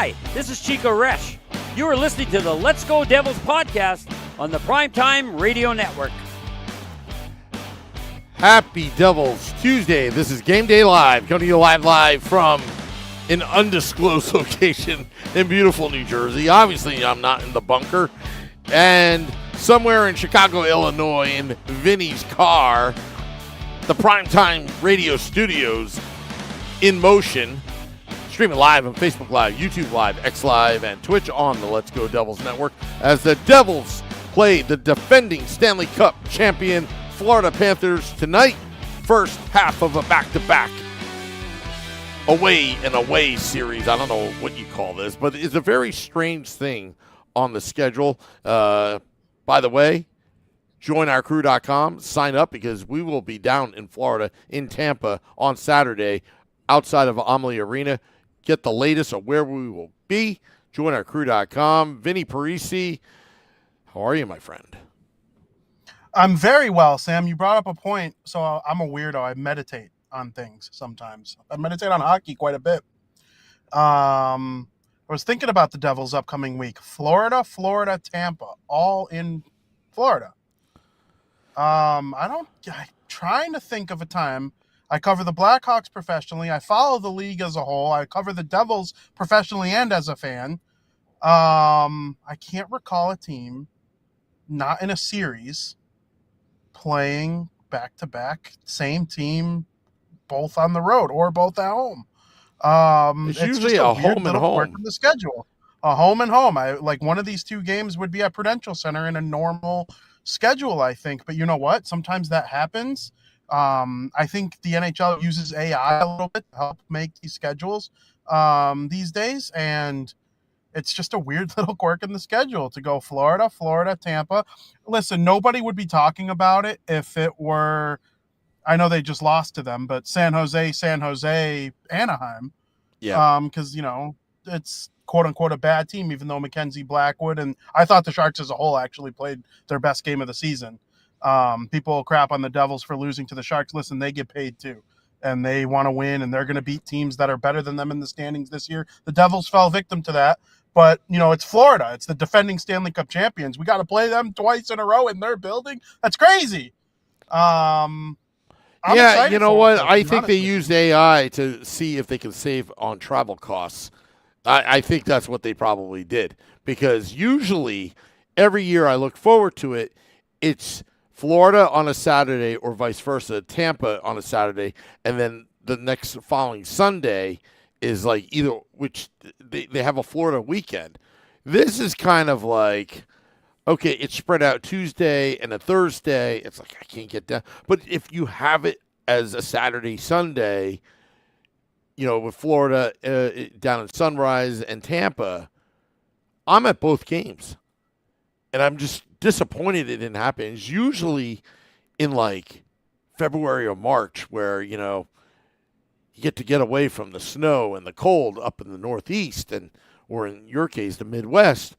Hi, this is Chico Resch. You are listening to the Let's Go Devils podcast on the Primetime Radio Network. Happy Devils Tuesday. This is Game Day Live, coming to you live from an undisclosed location in beautiful New Jersey. Obviously, I'm not in the bunker. And somewhere in Chicago, Illinois, in Vinnie's car, the Primetime Radio Studios in motion. Streaming live on Facebook Live, YouTube Live, X Live, and Twitch on the Let's Go Devils Network as the Devils play the defending Stanley Cup champion Florida Panthers tonight. First half of a back-to-back away series. I don't know what you call this, but it's a very strange thing on the schedule. By the way, joinourcrew.com. Sign up because we will be down in Florida, in Tampa, on Saturday outside of Amalie Arena. Get the latest of where we will be. Joinourcrew.com. Vinnie, Parise, how are you, my friend? I'm very well, Sam. You brought up a point. So I'm a weirdo. I meditate on things sometimes. I meditate on hockey quite a bit. I was thinking about the Devils' upcoming week. Florida, Tampa, all in Florida. I'm trying to think of a time. I cover the Blackhawks professionally. I follow the league as a whole. I cover the Devils professionally and as a fan. I can't recall a team not in a series playing back-to-back, same team, both on the road or both at home. It's usually a home and home. Work in the schedule. A home and home. One of these two games would be at Prudential Center in a normal schedule, I think. But you know what? Sometimes that happens. I think the NHL uses AI a little bit to help make these schedules these days, and it's just a weird little quirk in the schedule to go Florida, Tampa. Listen, nobody would be talking about it if it were, I know they just lost to them, but San Jose, Anaheim. Yeah. Because, it's quote-unquote a bad team, even though Mackenzie Blackwood, and I thought the Sharks as a whole actually played their best game of the season. People crap on the Devils for losing to the Sharks. Listen, they get paid too, and they want to win, and they're going to beat teams that are better than them in the standings this year. The Devils fell victim to that, but, it's Florida. It's the defending Stanley Cup champions. We got to play them twice in a row in their building. That's crazy. I'm yeah, you know what? I think honestly. they used AI to see if they can save on travel costs. I think that's what they probably did, because usually every year I look forward to it, it's Florida on a Saturday or vice versa, Tampa on a Saturday, and then the next following Sunday is like which they have a Florida weekend. This is kind of like, okay, it's spread out Tuesday and a Thursday. It's like, I can't get down. But if you have it as a Saturday, Sunday, with Florida down in Sunrise and Tampa, I'm at both games. And I'm just disappointed it didn't happen. It's usually in like February or March where, you get away from the snow and the cold up in the Northeast, or in your case, the Midwest.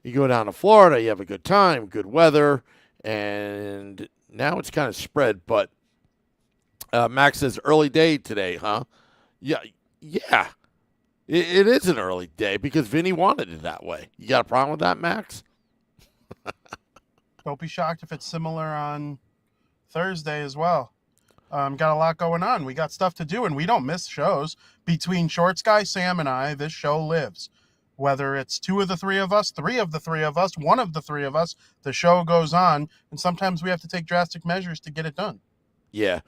You go down to Florida, you have a good time, good weather, and now it's kind of spread. But Max says early day today, huh? Yeah. It is an early day because Vinnie wanted it that way. You got a problem with that, Max? Don't be shocked if it's similar on Thursday as well. Got a lot going on. We got stuff to do, and we don't miss shows. Between Shorts Guy, Sam, and I, this show lives. Whether it's two of the three of us, three of the three of us, one of the three of us, the show goes on, and sometimes we have to take drastic measures to get it done. Yeah,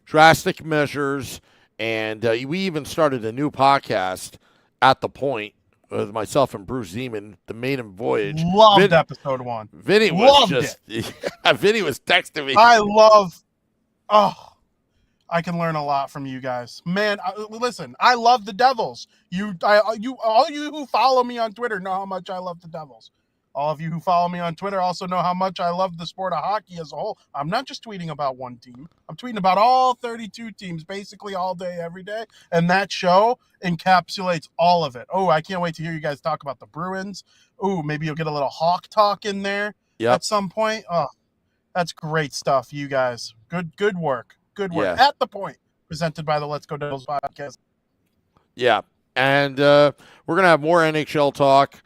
drastic measures, and we even started a new podcast, At the Point, with myself and Bruce Zeman, the Maiden Voyage. Loved episode 1. Vinnie was Vinnie was texting me. I can learn a lot from you guys, man. Listen, I love the Devils. All you who follow me on Twitter know how much I love the Devils. All of you who follow me on Twitter also know how much I love the sport of hockey as a whole. I'm not just tweeting about one team. I'm tweeting about all 32 teams basically all day, every day. And that show encapsulates all of it. Oh, I can't wait to hear you guys talk about the Bruins. Oh, maybe you'll get a little Hawk talk in there at some point. Oh, that's great stuff, you guys. Good work. Good work. Yeah. At the Point, presented by the Let's Go Devils podcast. Yeah. And we're going to have more NHL talk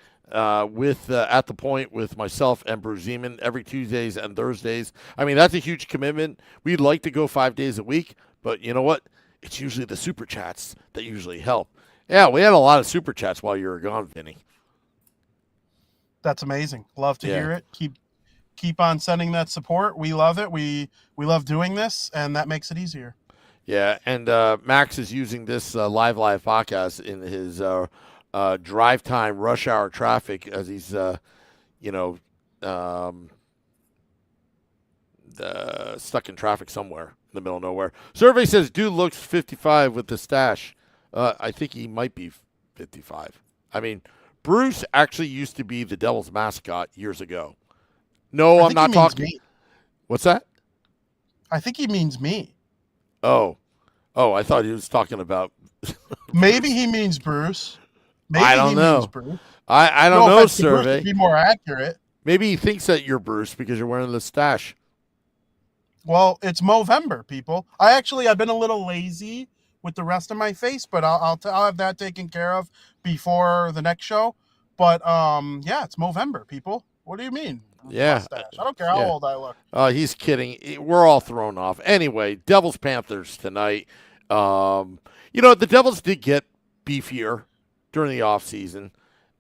with At the Point with myself and Bruce Zeman every Tuesdays and Thursdays. I mean, that's a huge commitment. We'd like to go 5 days a week, but you know what? It's usually the super chats that usually help. Yeah, we had a lot of super chats while you were gone, Vinny. That's amazing. Love to hear it. Keep on sending that support. We love it. We love doing this, and that makes it easier. Yeah, and Max is using this live podcast in his drive time rush hour traffic as he's, stuck in traffic somewhere in the middle of nowhere. Survey says dude looks 55 with the stash. I think he might be 55. I mean, Bruce actually used to be the Devils mascot years ago. No, I'm not talking. Me. What's that? I think he means me. Oh, I thought he was talking about. Maybe he means Bruce. Maybe I don't know. Means Bruce. I don't know, Survey. To be more accurate. Maybe he thinks that you're Bruce because you're wearing the stash. Well, it's Movember, people. I've been a little lazy with the rest of my face, but I'll have that taken care of before the next show. But yeah, it's Movember, people. What do you mean? Yeah. Mustache? I don't care how old I look. He's kidding. We're all thrown off. Anyway, Devils Panthers tonight. The Devils did get beefier during the offseason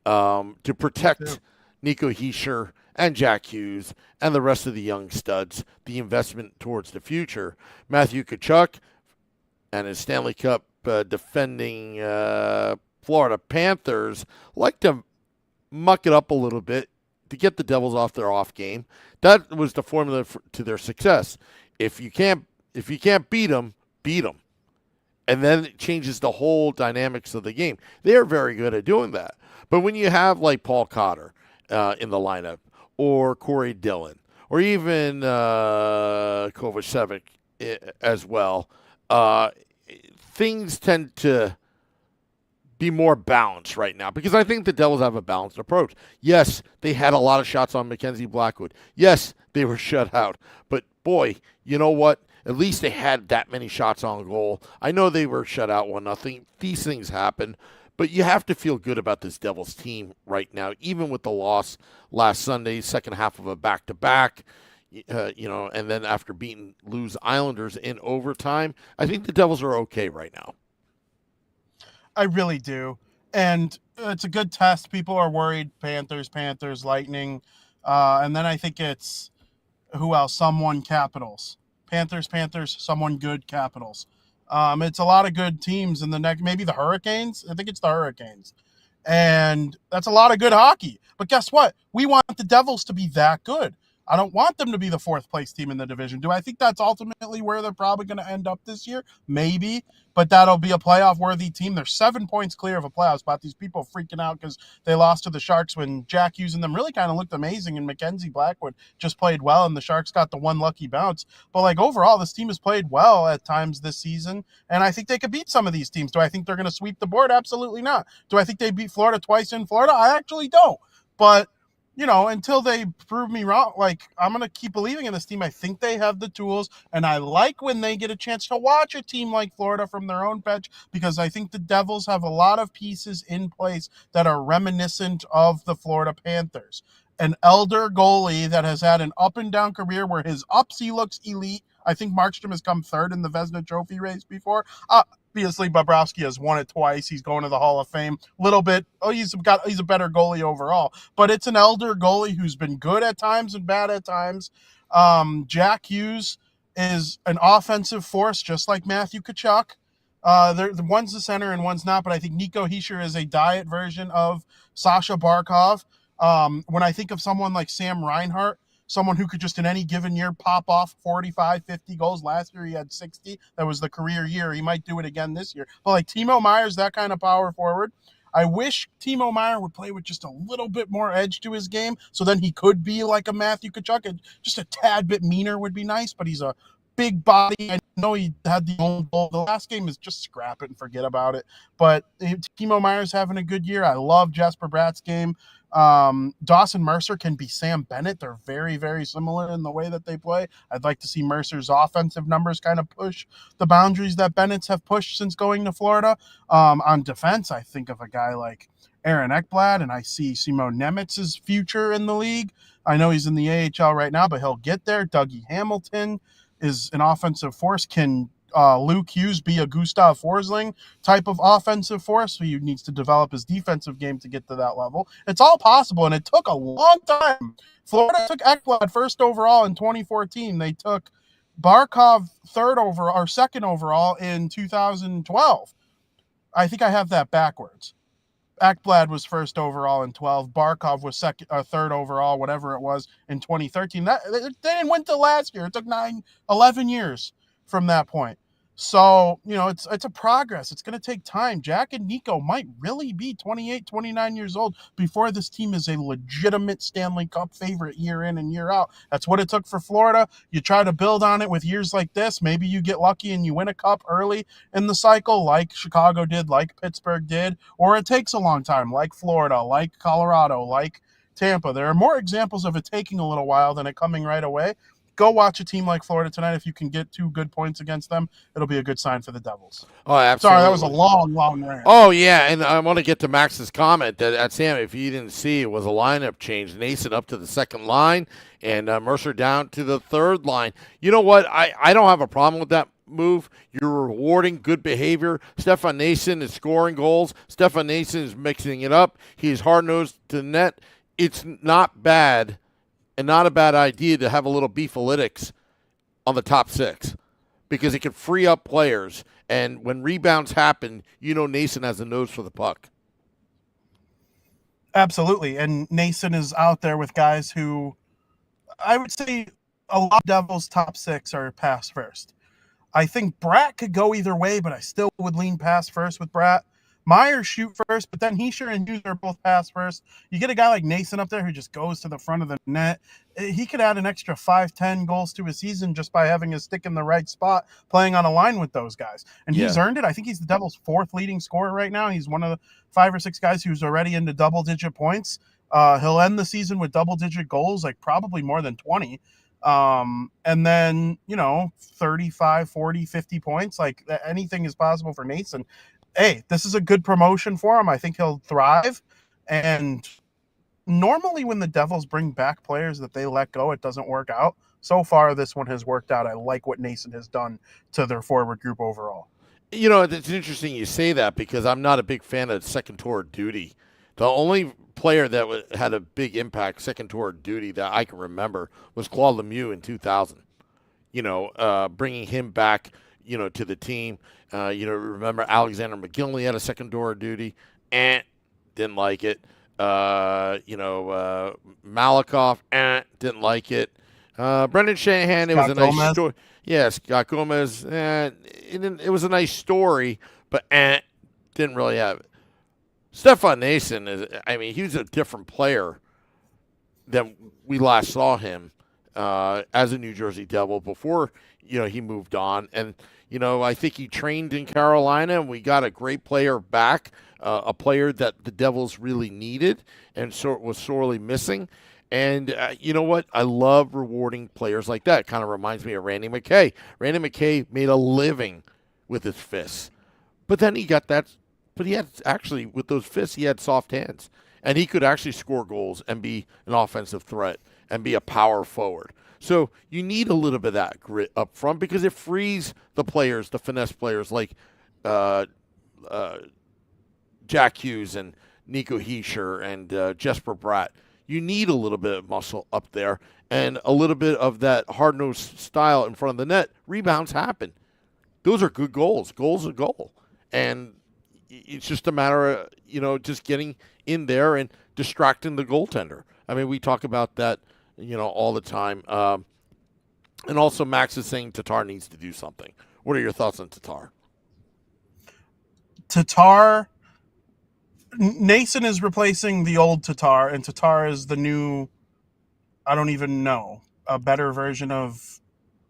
to protect Nico Hischier and Jack Hughes and the rest of the young studs, the investment towards the future. Matthew Tkachuk and his Stanley Cup defending Florida Panthers like to muck it up a little bit to get the Devils off their off game. That was the formula to their success. If you can't beat them, beat them. And then it changes the whole dynamics of the game. They are very good at doing that. But when you have like Paul Cotter in the lineup, or Corey Dillon, or even Kovacevic as well, things tend to be more balanced right now because I think the Devils have a balanced approach. Yes, they had a lot of shots on Mackenzie Blackwood. Yes, they were shut out. But boy, you know what? At least they had that many shots on goal. I know they were shut out 1-0. These things happen. But you have to feel good about this Devils team right now, even with the loss last Sunday, second half of a back-to-back, and then after lose Islanders in overtime. I think the Devils are okay right now. I really do. And it's a good test. People are worried. Panthers, Lightning. And then I think it's, who else? Someone Capitals. Panthers, someone good Capitals. It's a lot of good teams in the next, maybe the Hurricanes. I think it's the Hurricanes. And that's a lot of good hockey. But guess what? We want the Devils to be that good. I don't want them to be the fourth place team in the division. Do I think that's ultimately where they're probably going to end up this year? Maybe, but that'll be a playoff worthy team. They're 7 points clear of a playoff spot. These people freaking out because they lost to the Sharks when Jack Hughes and them really kind of looked amazing and Mackenzie Blackwood just played well and the Sharks got the one lucky bounce. But like overall, this team has played well at times this season. And I think they could beat some of these teams. Do I think they're going to sweep the board? Absolutely not. Do I think they beat Florida twice in Florida? I actually don't. But until they prove me wrong, I'm going to keep believing in this team. I think they have the tools, and I like when they get a chance to watch a team like Florida from their own bench because I think the Devils have a lot of pieces in place that are reminiscent of the Florida Panthers. An elder goalie that has had an up-and-down career where his ups he looks elite. I think Markstrom has come third in the Vezina Trophy race before. Obviously, Bobrovsky has won it twice. He's going to the Hall of Fame. Little bit. He's a better goalie overall. But it's an elder goalie who's been good at times and bad at times. Jack Hughes is an offensive force, just like Matthew Tkachuk. One's the center and one's not. But I think Nico Hischier is a diet version of Sasha Barkov. When I think of someone like Sam Reinhart, someone who could just in any given year pop off 45, 50 goals. Last year he had 60. That was the career year. He might do it again this year. But like Timo Meier's that kind of power forward. I wish Timo Meier would play with just a little bit more edge to his game so then he could be like a Matthew Tkachuk. And just a tad bit meaner would be nice, but he's a big body. I know he had the own goal. The last game is just scrap it and forget about it. But Timo Meier's having a good year. I love Jesper Bratt's game. Dawson Mercer can be Sam Bennett. They're very, very similar in the way that they play. I'd like to see Mercer's offensive numbers kind of push the boundaries that Bennett's have pushed since going to Florida. On defense, I think of a guy like Aaron Ekblad, and I see Simone Nemitz's future in the league. I know he's in the AHL right now, but he'll get there. Dougie Hamilton is an offensive force. Can Luke Hughes be a Gustav Forsling type of offensive force? So he needs to develop his defensive game to get to that level. It's all possible, and it took a long time. Florida took Ekblad first overall in 2014. They took Barkov second overall in 2012. I think I have that backwards. Ekblad was first overall in 12. Barkov was third overall, whatever it was, in 2013. They didn't win till last year. It took 11 years from that point. So, it's a progress. It's going to take time. Jack and Nico might really be 28, 29 years old before this team is a legitimate Stanley Cup favorite year in and year out. That's what it took for Florida. You try to build on it with years like this. Maybe you get lucky and you win a cup early in the cycle like Chicago did, like Pittsburgh did, or it takes a long time like Florida, like Colorado, like Tampa. There are more examples of it taking a little while than it coming right away. Go watch a team like Florida tonight. If you can get 2 good points against them, it'll be a good sign for the Devils. Oh, absolutely. Sorry, that was a long rant. Oh, yeah, and I want to get to Max's comment that Sam, if you didn't see, it was a lineup change. Nason up to the second line and Mercer down to the third line. You know what? I don't have a problem with that move. You're rewarding good behavior. Stefan Nason is scoring goals. Stefan Nason is mixing it up. He's hard-nosed to the net. It's not bad. And not a bad idea to have a little beefalytics on the top 6 because it can free up players. And when rebounds happen, Nason has a nose for the puck. Absolutely. And Nason is out there with guys who I would say a lot of Devils' top 6 are pass first. I think Bratt could go either way, but I still would lean pass first with Bratt. Myers shoot first, but then Hischier and Hughes are both pass first. You get a guy like Nason up there who just goes to the front of the net. He could add an extra 5-10 goals to his season just by having his stick in the right spot, playing on a line with those guys. And he's earned it. I think he's the Devils' 4th leading scorer right now. He's one of the 5 or 6 guys who's already into double-digit points. He'll end the season with double-digit goals, like probably more than 20. And then, 35, 40, 50 points. Like anything is possible for Nason. Hey, this is a good promotion for him. I think he'll thrive. And normally when the Devils bring back players that they let go, it doesn't work out. So far, this one has worked out. I like what Nason has done to their forward group overall. It's interesting you say that because I'm not a big fan of second tour duty. The only player that had a big impact, second tour duty, that I can remember was Claude Lemieux in 2000. Bringing him back, to the team. Remember Alexander McGinley had a second door duty. Didn't like it. Malakoff, didn't like it. Brendan Shanahan, it was a nice story. Yeah, Scott Gomez, it was a nice story, but didn't really have it. Stefan Nason he was a different player than we last saw him as a New Jersey Devil before, he moved on. And, I think he trained in Carolina, and we got a great player back, a player that the Devils really needed and was sorely missing. And you know what? I love rewarding players like that. Kind of reminds me of Randy McKay. Randy McKay made a living with his fists. But then he got that. But he had actually, with those fists, he had soft hands. And he could actually score goals and be an offensive threat and be a power forward. So you need a little bit of that grit up front because it frees the players, the finesse players like Jack Hughes and Nico Hischier and Jesper Bratt. You need a little bit of muscle up there and a little bit of that hard-nosed style in front of the net. Rebounds happen. Those are good goals. Goals are goal. And it's just a matter of, just getting in there and distracting the goaltender. I mean, we talk about that, all the time. And also Max is saying Tatar needs to do something. What are your thoughts on Tatar? Tatar, Nason is replacing the old Tatar, and Tatar is the new, I don't even know, a better version of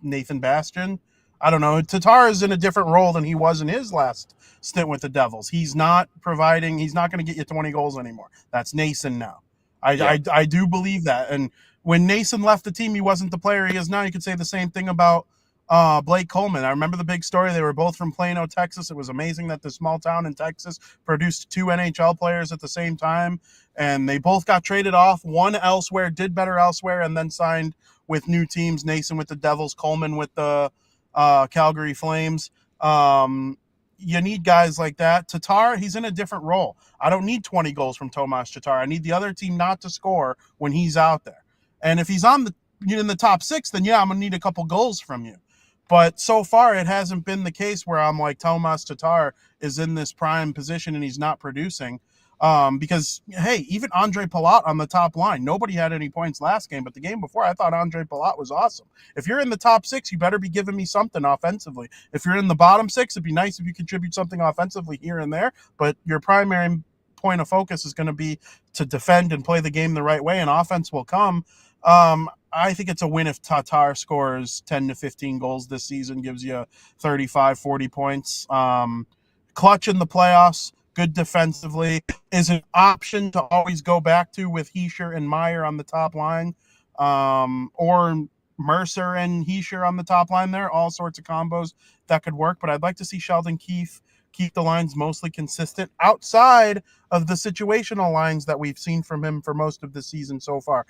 Nathan Bastian. I don't know. Tatar is in a different role than he was in his last stint with the Devils. He's not going to get you 20 goals anymore. That's Nason now. I do believe that. And when Nason left the team, he wasn't the player he is now. You could say the same thing about Blake Coleman. I remember the big story. They were both from Plano, Texas. It was amazing that the small town in Texas produced 2 NHL players at the same time, and they both got traded off. One elsewhere, did better elsewhere, and then signed with new teams. Nason with the Devils, Coleman with the Calgary Flames. You need guys like that. Tatar, he's in a different role. I don't need 20 goals from Tomas Tatar. I need the other team not to score when he's out there. And if he's in the top 6, then yeah, I'm going to need a couple goals from you. But so far, it hasn't been the case where I'm like, Tomas Tatar is in this prime position and he's not producing. Because, hey, even Andre Palat on the top line, nobody had any points last game, but the game before, I thought Andre Palat was awesome. If you're in the top 6, you better be giving me something offensively. If you're in the bottom 6, it'd be nice if you contribute something offensively here and there, but your primary point of focus is going to be to defend and play the game the right way, and offense will come. I think it's a win if Tatar scores 10 to 15 goals this season, gives you 35, 40 points. Clutch in the playoffs, good defensively, is an option to always go back to with Hischier and Meyer on the top line, or Mercer and Hischier on the top line there. All sorts of combos that could work, but I'd like to see Sheldon Keefe keep the lines mostly consistent outside of the situational lines that we've seen from him for most of the season so far.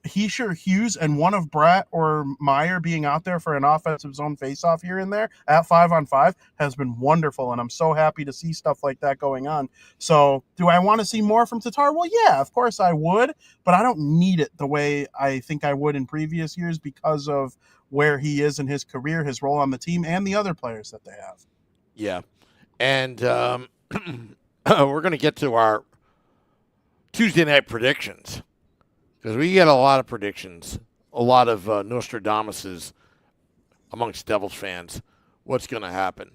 Hischier, Hughes, and one of Bratt or Meyer being out there for an offensive zone faceoff here and there at 5-on-5 has been wonderful, and I'm so happy to see stuff like that going on. So do I want to see more from Tatar? Well, yeah, of course I would, but I don't need it the way I think I would in previous years because of where he is in his career, his role on the team, and the other players that they have. Yeah. And we're going to get to our Tuesday night predictions, because we get a lot of predictions, a lot of Nostradamuses amongst Devils fans. What's going to happen?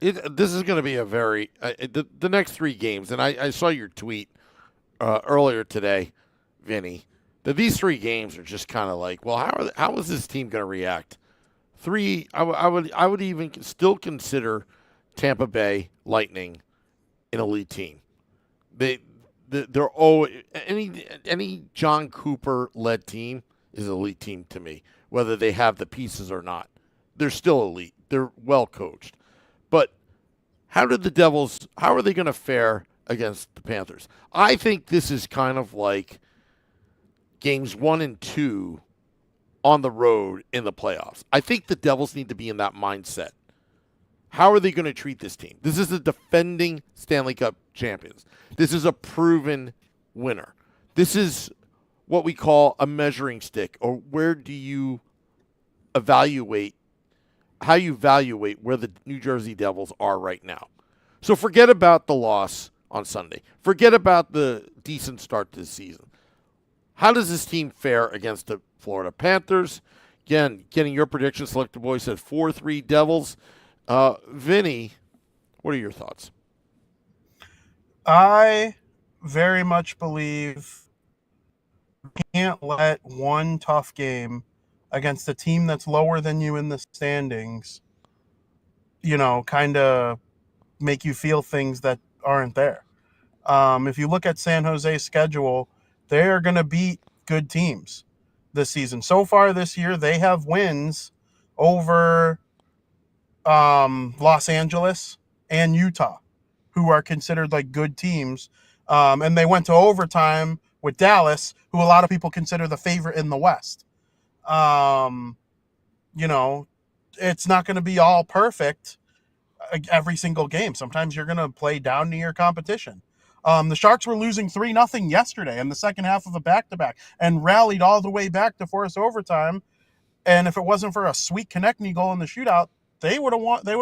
This is going to be a very the next 3 games, and I saw your tweet earlier today, Vinny, that these 3 games are just kind of like, well, how is this team going to react? 3, I would even still consider Tampa Bay Lightning an elite team. They're any John Cooper led team is an elite team to me, whether they have the pieces or not. They're still elite. They're well coached. But how are they going to fare against the Panthers? I think this is kind of like games 1 and 2 on the road in the playoffs. I think the Devils need to be in that mindset. How are they going to treat this team? This is the defending Stanley Cup champions. This is a proven winner. This is what we call a measuring stick, or where do you evaluate, how you evaluate where the New Jersey Devils are right now. So forget about the loss on Sunday. Forget about the decent start to the season. How does this team fare against the Florida Panthers? Again, getting your prediction, Selector Boy said 4-3 Devils. Vinny, what are your thoughts? I very much believe you can't let one tough game against a team that's lower than you in the standings, kind of make you feel things that aren't there. If you look at San Jose's schedule, they are going to beat good teams this season. So far this year, they have wins over Los Angeles and Utah, who are considered like good teams. And they went to overtime with Dallas, who a lot of people consider the favorite in the West. It's not going to be all perfect every single game. Sometimes you're going to play down to your competition. The Sharks were losing 3-0 yesterday in the second half of a back-to-back and rallied all the way back to force overtime. And if it wasn't for a sweet Konechny goal in the shootout, they would have won. They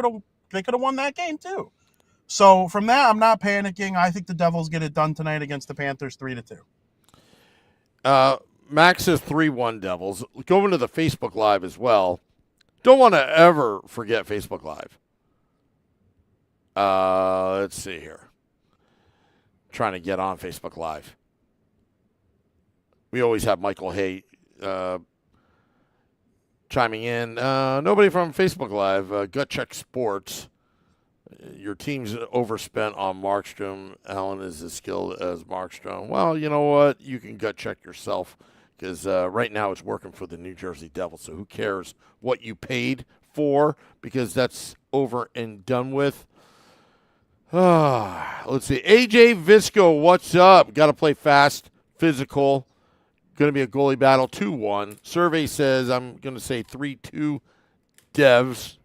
could have won that game too. So from that, I'm not panicking. I think the Devils get it done tonight against the Panthers 3-2. Max says 3-1 Devils. Going to the Facebook Live as well. Don't want to ever forget Facebook Live. Let's see here. Trying to get on Facebook Live. We always have Michael Hay chiming in. Nobody from Facebook Live. Gut Check Sports. Your team's overspent on Markstrom. Allen is as skilled as Markstrom. Well, you know what? You can gut check yourself because right now it's working for the New Jersey Devils. So who cares what you paid for, because that's over and done with. Let's see. AJ Visco, what's up? Got to play fast, physical. Going to be a goalie battle, 2-1. Survey says I'm going to say 3-2 Devs.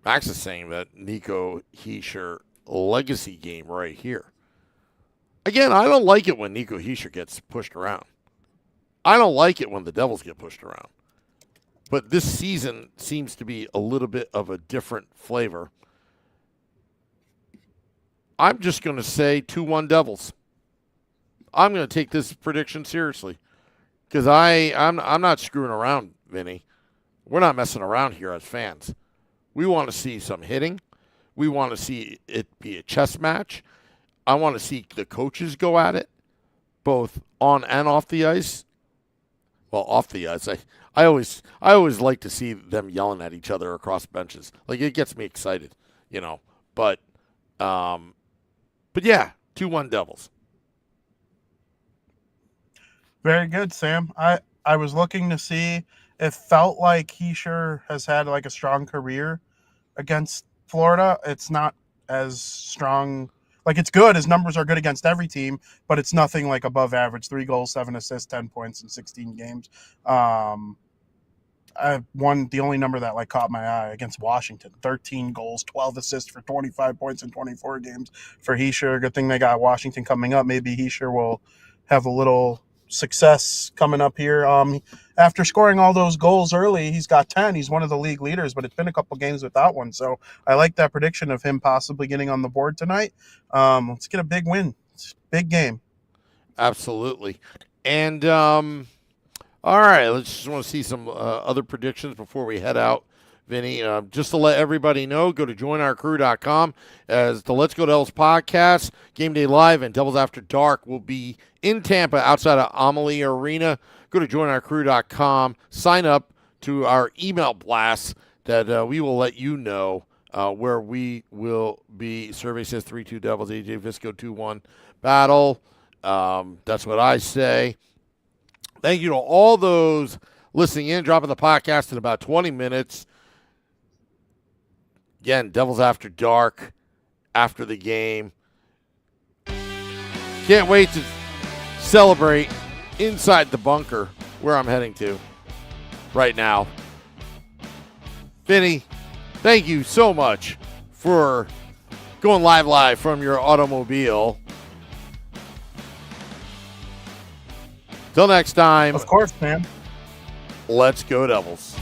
Max is saying that Nico Hischier legacy game right here. Again, I don't like it when Nico Hischier gets pushed around. I don't like it when the Devils get pushed around. But this season seems to be a little bit of a different flavor. I'm just going to say 2-1 Devils. I'm going to take this prediction seriously because I'm not screwing around, Vinny. We're not messing around here as fans. We want to see some hitting. We want to see it be a chess match. I want to see the coaches go at it, both on and off the ice. Well, off the ice, I always like to see them yelling at each other across benches. Like, it gets me excited, you know. But yeah, 2-1 Devils. Very good, Sam. I was looking to see. It felt like Hischier has had like a strong career against Florida. It's not as strong. Like, it's good. His numbers are good against every team, but it's nothing like above average. 3 goals, 7 assists, 10 points in 16 games. The only number that like caught my eye against Washington, 13 goals, 12 assists for 25 points in 24 games for Hischier. Good thing they got Washington coming up. Maybe Hischier will have a little success coming up here. After scoring all those goals early, he's got 10. He's one of the league leaders, but it's been a couple games without one. So I like that prediction of him possibly getting on the board tonight. Let's get a big win. It's a big game. Absolutely. And all right, let's just want to see some other predictions before we head out. Vinny, just to let everybody know, go to joinourcrew.com as the Let's Go Devils podcast, Game Day Live, and Devils After Dark will be in Tampa outside of Amalie Arena. Go to joinourcrew.com, sign up to our email blast that we will let you know where we will be. Survey says 3-2 Devils, AJ Visco 2-1 battle. That's what I say. Thank you to all those listening in, dropping the podcast in about 20 minutes. Again, Devils After Dark, after the game. Can't wait to celebrate inside the bunker, where I'm heading to right now. Vinny, thank you so much for going live from your automobile. Till next time. Of course, man. Let's go Devils.